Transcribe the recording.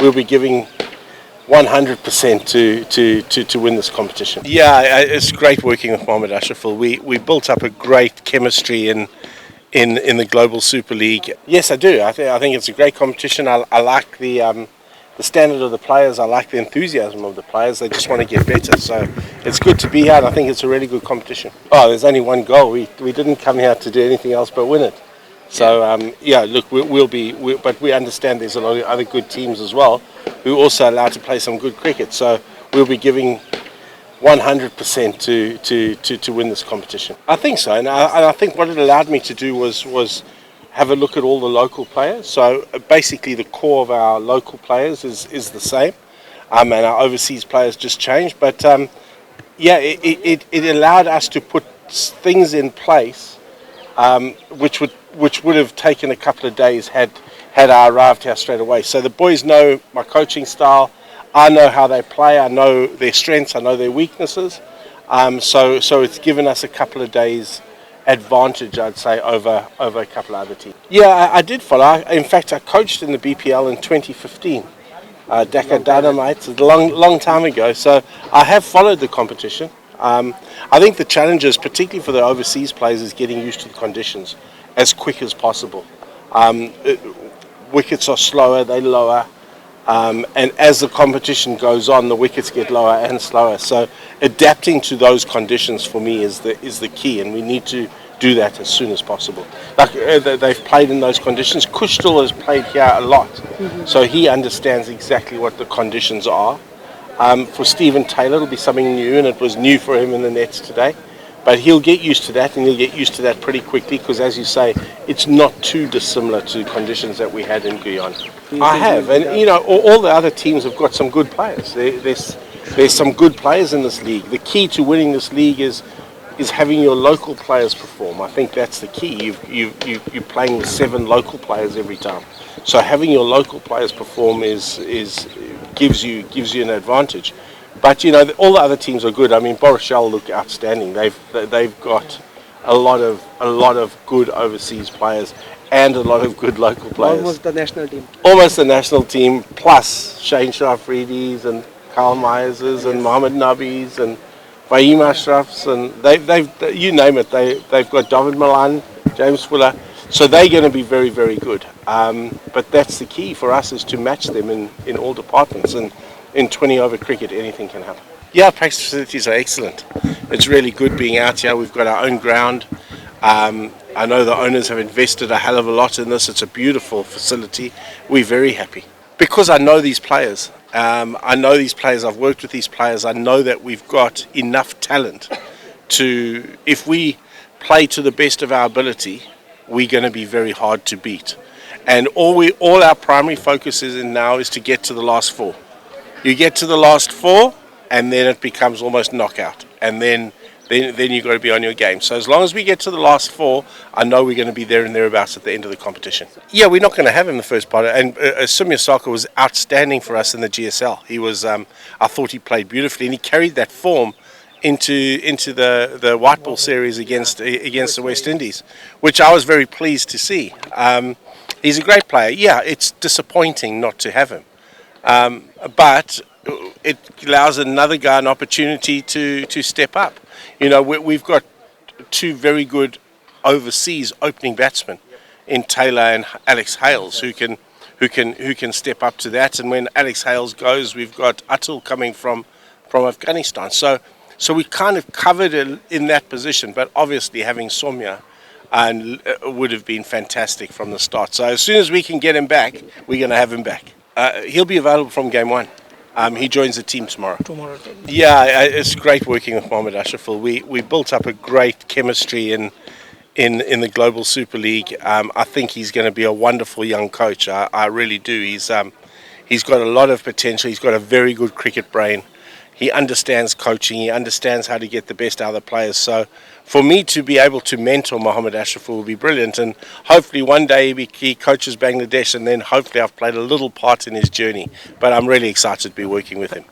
we'll be giving 100% to win this competition. Yeah, it's great working with Mohammad Ashraful. We built up a great chemistry in the Global Super League. Yes, I do. I think it's a great competition. I like the standard of the players. I like the enthusiasm of the players. They just want to get better. So it's good to be here, and I think it's a really good competition. Oh, there's only one goal. We didn't come here to do anything else but win it. So yeah, look, but we understand there's a lot of other good teams as well who are also allowed to play some good cricket. So we'll be giving 100% to win this competition. I think so, and I think what it allowed me to do was have a look at all the local players. So basically the core of our local players is the same, and our overseas players just changed. But yeah, it allowed us to put things in place which would have taken a couple of days had I arrived here straight away. So the boys know my coaching style. I know how they play. I know their strengths. I know their weaknesses. So it's given us a couple of days advantage, I'd say, over a couple of other teams. Yeah, I did follow. In fact, I coached in the BPL in 2015. Dhaka Dynamites, a long time ago. So I have followed the competition. I think the challenges, particularly for the overseas players, is getting used to the conditions as quick as possible. Wickets are slower, they're lower, and as the competition goes on, the wickets get lower and slower. So adapting to those conditions for me is the key, and we need to do that as soon as possible. Like they've played in those conditions. Kushtal has played here a lot, so he understands exactly what the conditions are. For Stephen Taylor, it'll be something new, and it was new for him in the nets today. But he'll get used to that, and he'll get used to that pretty quickly because, as you say, it's not too dissimilar to conditions that we had in Guyana. I have, and you know, all the other teams have got some good players. There's some good players in this league. The key to winning this league is having your local players perform. I think that's the key. You're playing with 7 local players every time, so having your local players perform gives you an advantage. But you know, all the other teams are good. I mean, Borishal look outstanding. They've got a lot of good overseas players and a lot of good local players. Almost the national team. Almost the national team, plus Shaheen Afridi's and 𝐂𝐨𝐸𝐬𝐠𝐴 Meyers and Mohammad Nabi's and Fahim Ashraf's, and they've you name it. They've got David Malan, James Fuller. So they're going to be very, very good. But that's the key for us, is to match them in all departments. And in 20-over cricket, anything can happen. Yeah, practice facilities are excellent. It's really good being out here. We've got our own ground. I know the owners have invested a hell of a lot in this. It's a beautiful facility. We're very happy. Because I know these players. I've worked with these players. I know that we've got enough talent to, if we play to the best of our ability, we're going to be very hard to beat. And all our primary focus is now is to get to the last 4. You get to the last 4, and then it becomes almost knockout, and then you've got to be on your game. So as long as we get to the last 4, I know we're going to be there and thereabouts at the end of the competition. Yeah, we're not going to have him the first part, and 𝐂𝐨𝐲𝐲𝐫 was outstanding for us in the GSL. He was, I thought he played beautifully, and he carried that form into the white ball series against the West Indies, which I was very pleased to see. He's a great player. Yeah, it's disappointing not to have him. But it allows another guy an opportunity to step up. You know, we've got 2 very good overseas opening batsmen in Taylor and Alex Hales who can step up to that. And when Alex Hales goes, we've got Atul coming from Afghanistan. So we kind of covered it in that position. But obviously having Soumya would have been fantastic from the start. So as soon as we can get him back, we're going to have him back. He'll be available from game 1. He joins the team tomorrow. Yeah, it's great working with Mohammad Ashraful. We built up a great chemistry in the Global Super League. I think he's going to be a wonderful young coach. I really do. He's got a lot of potential. He's got a very good cricket brain. He understands coaching. He understands how to get the best out of the players. So for me to be able to mentor Mohammad Ashraful will be brilliant. And hopefully one day he coaches Bangladesh, and then hopefully I've played a little part in his journey. But I'm really excited to be working with him.